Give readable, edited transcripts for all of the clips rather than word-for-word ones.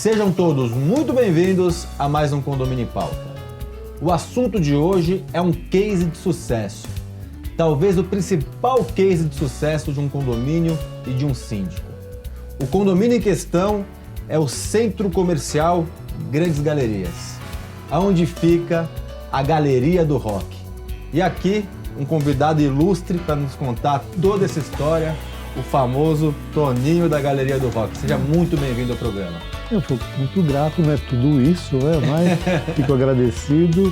Sejam todos muito bem-vindos a mais um Condomínio em Pauta. O assunto de hoje é um case de sucesso. Talvez o principal case de sucesso de um condomínio e de um síndico. O condomínio em questão é o Centro Comercial Grandes Galerias, onde fica a Galeria do Rock. E aqui, um convidado ilustre para nos contar toda essa história, o famoso Toninho da Galeria do Rock. Seja muito bem-vindo ao programa. Eu fico muito grato, não é tudo isso, né? Mas fico agradecido.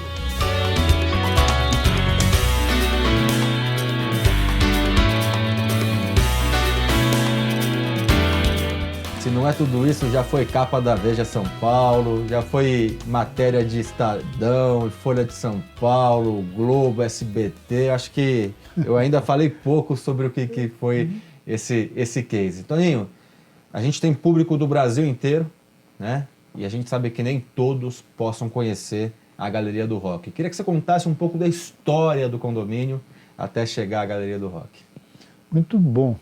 Se não é tudo isso, já foi capa da Veja São Paulo, já foi matéria de Estadão, Folha de São Paulo, Globo, SBT. Acho que eu ainda falei pouco sobre o que foi esse case. Toninho, a gente tem público do Brasil inteiro, né? E a gente sabe que nem todos possam conhecer a Galeria do Rock. Queria que você contasse um pouco da história do condomínio até chegar à Galeria do Rock. Muito bom.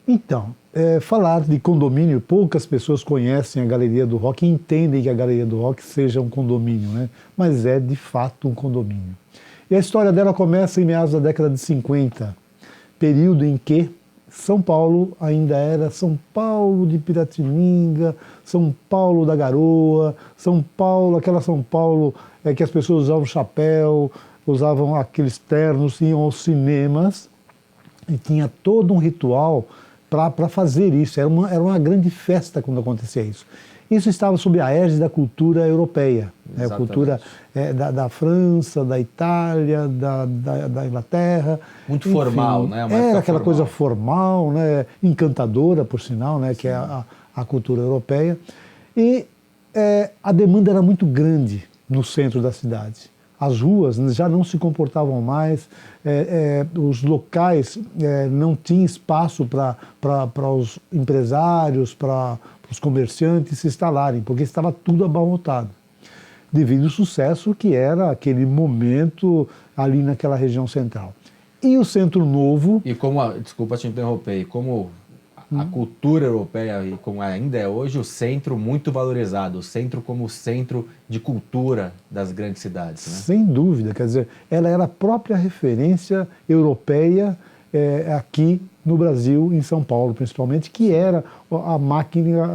Então, falar de condomínio, poucas pessoas conhecem a Galeria do Rock e entendem que a Galeria do Rock seja um condomínio, né? Mas é de fato um condomínio. E a história dela começa em meados da década de 50, período em que São Paulo ainda era São Paulo de Piratininga, São Paulo da Garoa, São Paulo, aquela São Paulo que as pessoas usavam chapéu, usavam aqueles ternos, iam aos cinemas e tinha todo um ritual para fazer isso. Era uma grande festa quando acontecia isso. Isso estava sob a égide da cultura europeia, né? A cultura da França, da Itália, da Inglaterra. Muito enfim, formal, né? Era aquela coisa formal, né? Encantadora, por sinal, né? Que é a cultura europeia. E a demanda era muito grande no centro da cidade. As ruas já não se comportavam mais, os locais não tinham espaço para os empresários, para os comerciantes se instalarem, porque estava tudo abarrotado, devido ao sucesso que era aquele momento ali naquela região central. E o Centro Novo... E como, desculpa te interromper, e como a cultura europeia, e como ainda é hoje, o centro muito valorizado, o centro como centro de cultura das grandes cidades, né? Sem dúvida, quer dizer, ela era a própria referência europeia aqui no Brasil, em São Paulo principalmente, que era a máquina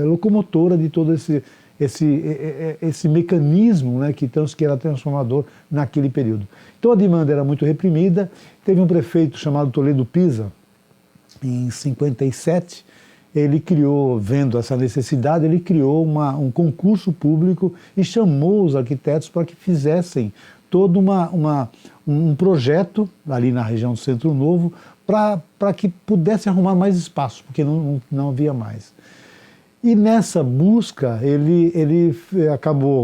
locomotora de todo esse mecanismo, né, que era transformador naquele período. Então a demanda era muito reprimida, teve um prefeito chamado Toledo Pisa, em 57, ele criou, vendo essa necessidade, ele criou um concurso público e chamou os arquitetos para que fizessem todo um projeto ali na região do Centro Novo para que pudesse arrumar mais espaço, porque não havia mais. E nessa busca,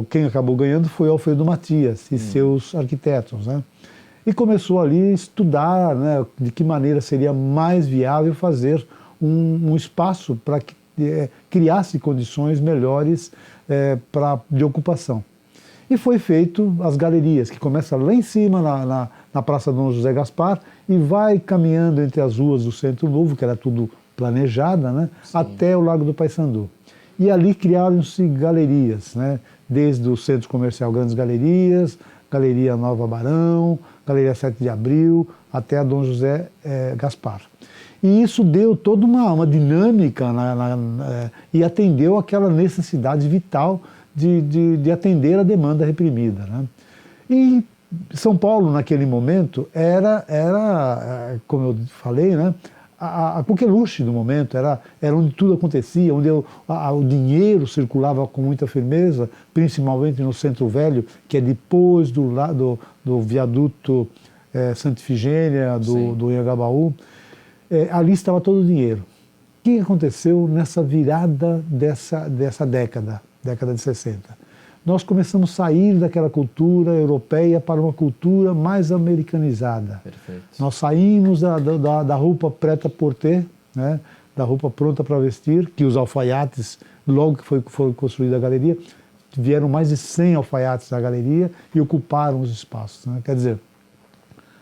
quem acabou ganhando foi Alfredo Matias e seus arquitetos, né? E começou ali a estudar, né, de que maneira seria mais viável fazer um espaço para que criasse condições melhores de ocupação. E foi feito as galerias, que começa lá em cima, na Praça Dom José Gaspar, e vai caminhando entre as ruas do Centro Novo, que era tudo planejada, né, até o Largo do Paissandu. E ali criaram-se galerias, né, desde o Centro Comercial Grandes Galerias, Galeria Nova Barão, Galeria 7 de Abril, até a Dom José Gaspar. E isso deu toda uma dinâmica e atendeu aquela necessidade vital de atender a demanda reprimida, né? E São Paulo, naquele momento, era como eu falei, né, a coqueluche do momento, era onde tudo acontecia, onde o dinheiro circulava com muita firmeza, principalmente no Centro Velho, que é depois do viaduto Santa Ifigênia, do Anhangabaú. Ali estava todo o dinheiro. O que aconteceu nessa virada dessa década de 60? Nós começamos a sair daquela cultura europeia para uma cultura mais americanizada. Perfeito. Nós saímos da roupa prêt-à-porter, né, da roupa pronta para vestir, que os alfaiates, logo que foi construída a galeria, vieram mais de 100 alfaiates da galeria e ocuparam os espaços, né? Quer dizer,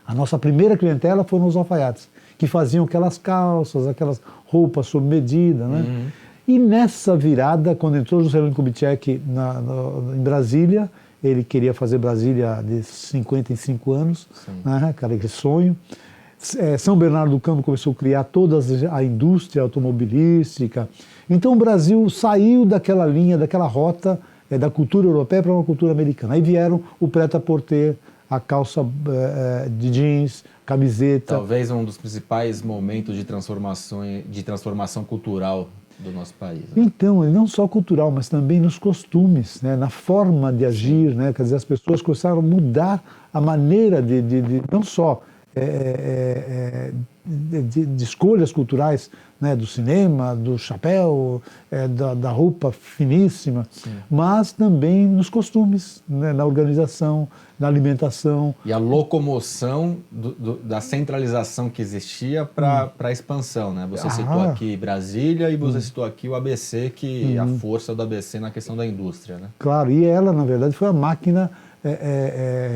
a nossa primeira clientela foram os alfaiates, que faziam aquelas calças, aquelas roupas sob medida, né? E nessa virada, quando entrou Juscelino Kubitschek em Brasília, ele queria fazer Brasília de 55 anos, né, aquele sonho. São Bernardo do Campo começou a criar toda a indústria automobilística. Então o Brasil saiu daquela linha, daquela rota da cultura europeia para uma cultura americana. Aí vieram o prêt-à-porter, a calça de jeans, camiseta. Talvez um dos principais momentos de transformação cultural do nosso país. Né? Então, não só cultural, mas também nos costumes, né, na forma de agir, né, quer dizer, as pessoas começaram a mudar a maneira de não só de escolhas culturais, né, do cinema, do chapéu, da roupa finíssima, sim, mas também nos costumes, né, na organização, na alimentação. E a locomoção da centralização que existia para a expansão, né? Você citou aqui Brasília e você citou aqui o ABC, que a força do ABC na questão da indústria, né? Claro, e ela, na verdade, foi a máquina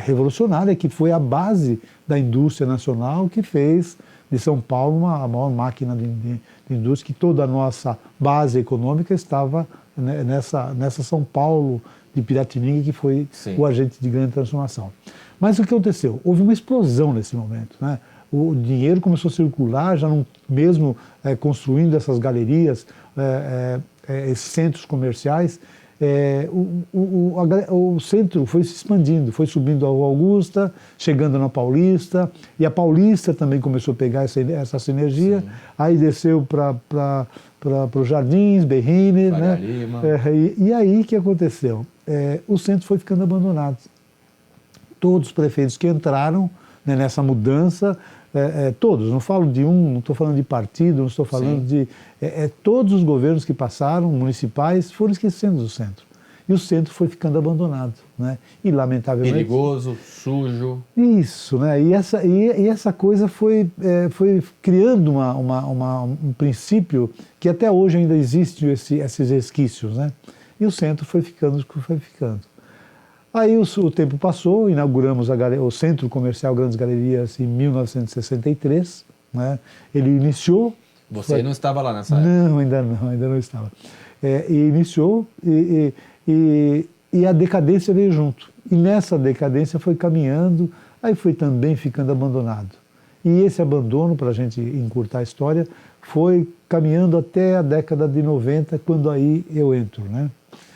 revolucionária, que foi a base da indústria nacional, que fez de São Paulo a maior máquina de indústria, que toda a nossa base econômica estava nessa São Paulo de Piratininga, que foi, sim, o agente de grande transformação. Mas o que aconteceu? Houve uma explosão nesse momento, né? O dinheiro começou a circular, já não, mesmo construindo essas galerias, esses centros comerciais. O centro foi se expandindo, foi subindo a Rua Augusta, chegando na Paulista, e a Paulista também começou a pegar essa sinergia, sim, aí desceu para os Jardins, Berrine, né? E aí o que aconteceu? O centro foi ficando abandonado. Todos os prefeitos que entraram, né, nessa mudança, todos, não falo de não estou falando de partido, não estou falando, sim, de... todos os governos que passaram, municipais, foram esquecendo do centro. E o centro foi ficando abandonado, né? E lamentavelmente... Perigoso, sujo. Isso, né? E essa coisa foi criando um princípio que até hoje ainda existe esses resquícios, né? E o centro foi ficando. Aí o tempo passou, inauguramos o Centro Comercial Grandes Galerias em 1963, né? Ele iniciou... Você não estava lá nessa época? Não, ainda não estava. E iniciou e a decadência veio junto. E nessa decadência foi caminhando, aí foi também ficando abandonado. E esse abandono, para a gente encurtar a história, foi caminhando até a década de 90, quando aí eu entro, né?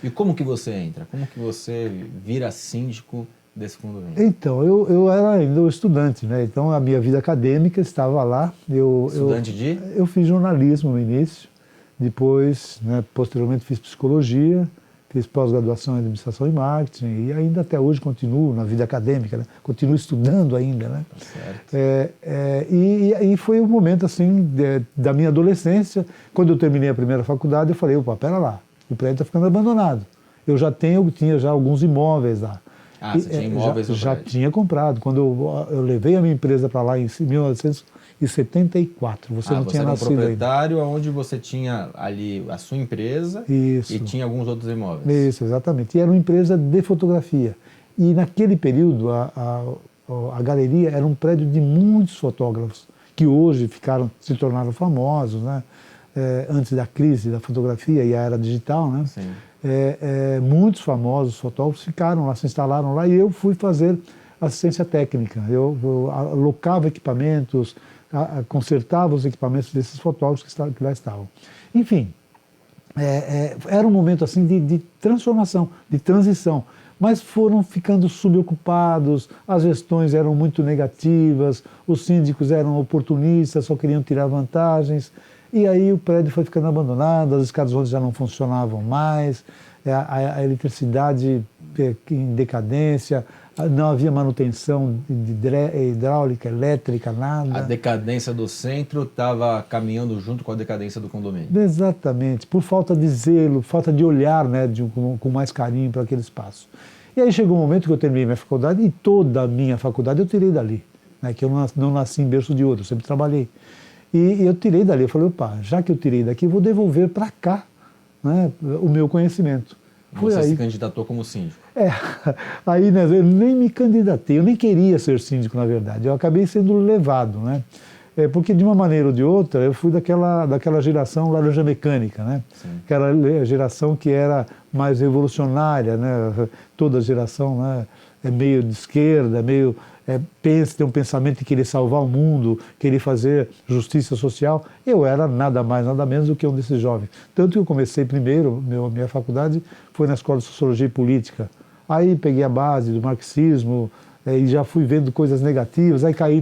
E como que você entra? Como que você vira síndico desse condomínio? Então, eu era ainda estudante, né? Então a minha vida acadêmica estava lá. Estudante de? Eu fiz jornalismo no início, depois, né, posteriormente fiz psicologia, fiz pós-graduação em administração e marketing, e ainda até hoje continuo na vida acadêmica, né? Continuo estudando ainda, né? Certo. E foi um momento assim da minha adolescência. Quando eu terminei a primeira faculdade, eu falei, opa, pera lá, o prédio está ficando abandonado. Eu tinha já alguns imóveis lá. Você tinha imóveis no prédio? Já tinha comprado. Quando eu levei a minha empresa para lá em 1974, você não tinha nascido ainda. Você era um proprietário onde você tinha ali a sua empresa. Isso. E tinha alguns outros imóveis. Isso, exatamente. E era uma empresa de fotografia. E naquele período, a galeria era um prédio de muitos fotógrafos, que hoje se tornaram famosos, né? Antes da crise da fotografia e a era digital, né? Sim. Muitos famosos fotógrafos ficaram lá, se instalaram lá, e eu fui fazer assistência técnica. Eu alocava equipamentos, consertava os equipamentos desses fotógrafos que lá estavam. Enfim, era um momento assim de transformação, de transição, mas foram ficando subocupados, as gestões eram muito negativas, os síndicos eram oportunistas, só queriam tirar vantagens. E aí o prédio foi ficando abandonado, as escadas rolantes já não funcionavam mais, a eletricidade em decadência, não havia manutenção hidráulica, elétrica, nada. A decadência do centro estava caminhando junto com a decadência do condomínio. Exatamente, por falta de zelo, falta de olhar, né, com mais carinho para aquele espaço. E aí chegou um momento que eu terminei minha faculdade, e toda a minha faculdade eu tirei dali, né, que eu não nasci em berço de ouro, eu sempre trabalhei. E eu tirei dali, eu falei, opa, já que eu tirei daqui, eu vou devolver para cá, né, o meu conhecimento. Você se candidatou como síndico? Aí, né, eu nem me candidatei, eu nem queria ser síndico, na verdade, eu acabei sendo levado, né. Porque de uma maneira ou de outra eu fui daquela geração laranja mecânica, né? Sim. Aquela geração que era mais revolucionária, né? Toda geração, né? É meio de esquerda, meio tem um pensamento de querer salvar o mundo, querer fazer justiça social. Eu era nada mais, nada menos do que um desses jovens. Tanto que eu comecei primeiro, minha faculdade foi na Escola de Sociologia e Política. Aí peguei a base do marxismo e já fui vendo coisas negativas, aí caí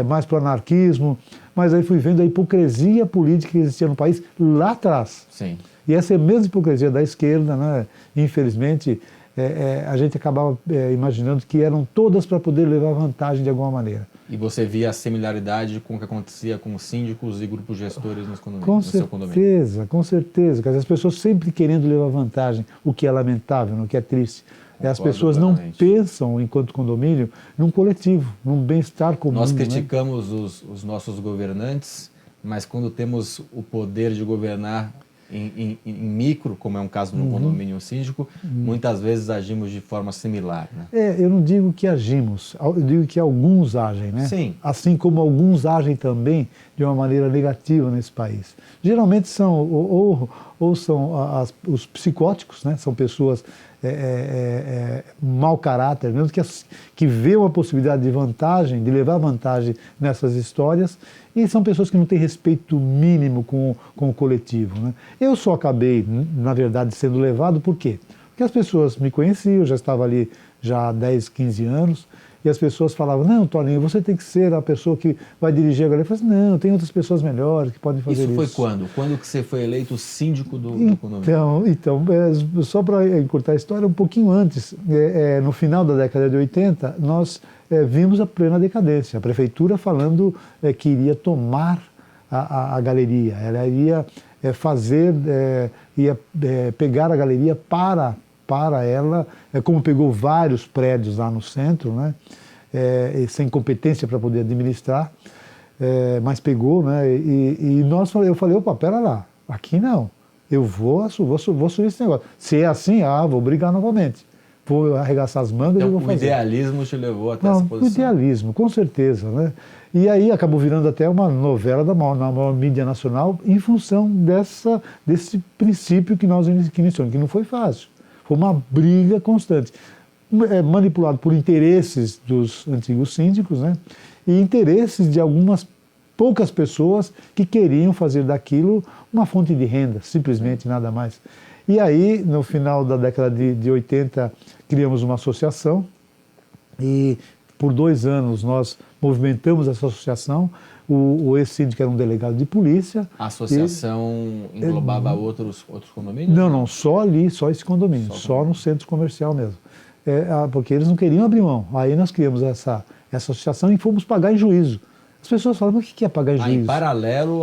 mais para o anarquismo, mas aí fui vendo a hipocrisia política que existia no país lá atrás. Sim. E essa mesma hipocrisia da esquerda, né, infelizmente, a gente acabava imaginando que eram todas para poder levar vantagem de alguma maneira. E você via a similaridade com o que acontecia com os síndicos e grupos gestores nos condomínios, Com no seu condomínio? certeza, com certeza. Quer dizer, as pessoas sempre querendo levar vantagem, o que é lamentável, o que é triste. As pessoas não pensam, enquanto condomínio, num coletivo, num bem-estar comum. Nós criticamos os nossos governantes, mas quando temos o poder de governar em micro, como é um caso no condomínio síndico, muitas vezes agimos de forma similar, né? Eu não digo que agimos, eu digo que alguns agem, né? Sim. Assim como alguns agem também de uma maneira negativa nesse país. Geralmente são ou são os psicóticos, né? São pessoas mau caráter, mesmo que vê uma possibilidade de vantagem, de levar vantagem nessas histórias, e são pessoas que não têm respeito mínimo com o coletivo, né? Eu só acabei, na verdade, sendo levado por quê? Porque as pessoas me conheciam, eu já estava ali já há 10, 15 anos, e as pessoas falavam, não, Toninho, você tem que ser a pessoa que vai dirigir a galera. Eu falei, não, tem outras pessoas melhores que podem fazer isso. Isso foi quando? Quando que você foi eleito síndico do condomínio? Então só para encurtar a história, um pouquinho antes, no final da década de 80, nós vimos a plena decadência. A prefeitura falando que iria tomar a galeria, ela iria pegar a galeria para ela, como pegou vários prédios lá no centro, né, sem competência para poder administrar, mas pegou, né, eu falei, opa, pera lá, aqui não, eu vou subir esse negócio. Se é assim, vou brigar novamente. Vou arregaçar as mangas e vou fazer. O idealismo te levou até essa posição? O idealismo, com certeza, né? E aí acabou virando até uma novela na maior mídia nacional em função desse princípio que nós iniciamos, que não foi fácil. Foi uma briga constante, manipulado por interesses dos antigos síndicos, né? E interesses de algumas poucas pessoas que queriam fazer daquilo uma fonte de renda, simplesmente nada mais. E aí, no final da década de 80, criamos uma associação e por 2 anos nós movimentamos essa associação. O ex-síndico era um delegado de polícia. A associação englobava outros condomínios? Não, só ali, só esse condomínio, só no centro comercial mesmo. Porque eles não queriam abrir mão. Aí nós criamos essa associação e fomos pagar em juízo. As pessoas falam, mas o que é pagar em juízo? Em paralelo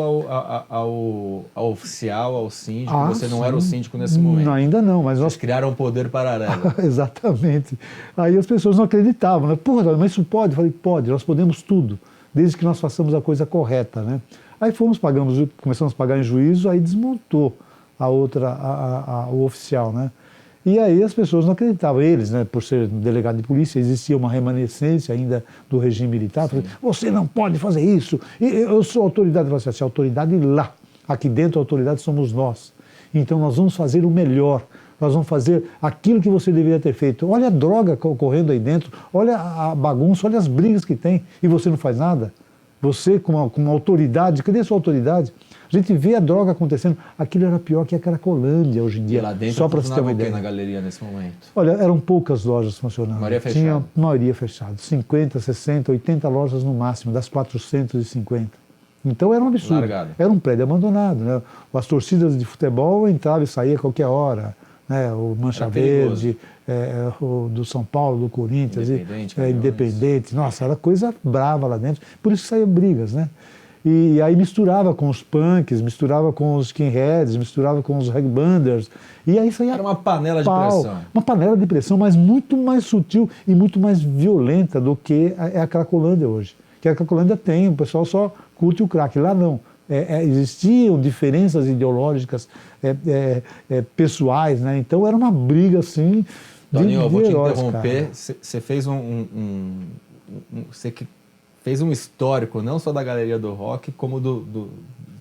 ao oficial, ao síndico, você não era o síndico nesse momento? Ainda não, mas Vocês criaram um poder paralelo. Exatamente. Aí as pessoas não acreditavam, né? Porra, mas isso pode? Eu falei, pode, nós podemos tudo, desde que nós façamos a coisa correta, né? Aí começamos a pagar em juízo, aí desmontou o oficial, né? E aí as pessoas não acreditavam, eles, né, por ser delegado de polícia, existia uma remanescência ainda do regime militar. Falei, você não pode fazer isso, eu sou autoridade. Eu falei assim, a autoridade lá, aqui dentro a autoridade somos nós. Então nós vamos fazer o melhor, nós vamos fazer aquilo que você deveria ter feito. Olha a droga ocorrendo aí dentro, olha a bagunça, olha as brigas que tem, e você não faz nada. Você, com uma autoridade, cadê a sua autoridade? A gente vê a droga acontecendo. Aquilo era pior que a Cracolândia hoje em dia. E lá dentro só para você ter uma ideia. Na galeria nesse momento? Olha, eram poucas lojas funcionando. A maioria fechada? Tinha maioria fechada. 50, 60, 80 lojas no máximo, das 450. Então era um absurdo. Largado. Era um prédio abandonado, né? As torcidas de futebol entravam e saíam a qualquer hora. Né? O Mancha Verde, o do São Paulo, do Corinthians, Independente. Nossa, era coisa brava lá dentro. Por isso que saíam brigas, né? E aí misturava com os punks, misturava com os skinheads, misturava com os regbanders. E aí saía era uma panela de pressão. Uma panela de pressão, mas muito mais sutil e muito mais violenta do que a Cracolândia hoje. Que a Cracolândia tem, o pessoal só curte o crack. Lá não. Existiam diferenças ideológicas, pessoais, né? Então era uma briga assim. Toninho, eu vou te interromper. Você fez você fez um histórico, não só da Galeria do Rock, como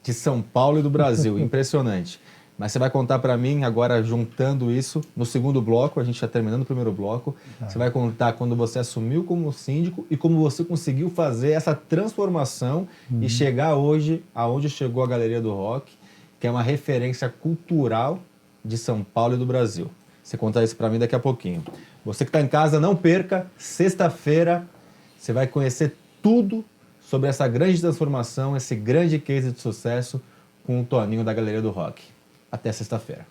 de São Paulo e do Brasil. Impressionante. Mas você vai contar para mim, agora juntando isso, no segundo bloco, a gente está terminando o primeiro bloco, você vai contar quando você assumiu como síndico e como você conseguiu fazer essa transformação e chegar hoje aonde chegou a Galeria do Rock, que é uma referência cultural de São Paulo e do Brasil. Você conta isso para mim daqui a pouquinho. Você que está em casa, não perca, sexta-feira você vai conhecer tudo sobre essa grande transformação, esse grande case de sucesso com o Toninho da Galeria do Rock. Até sexta-feira.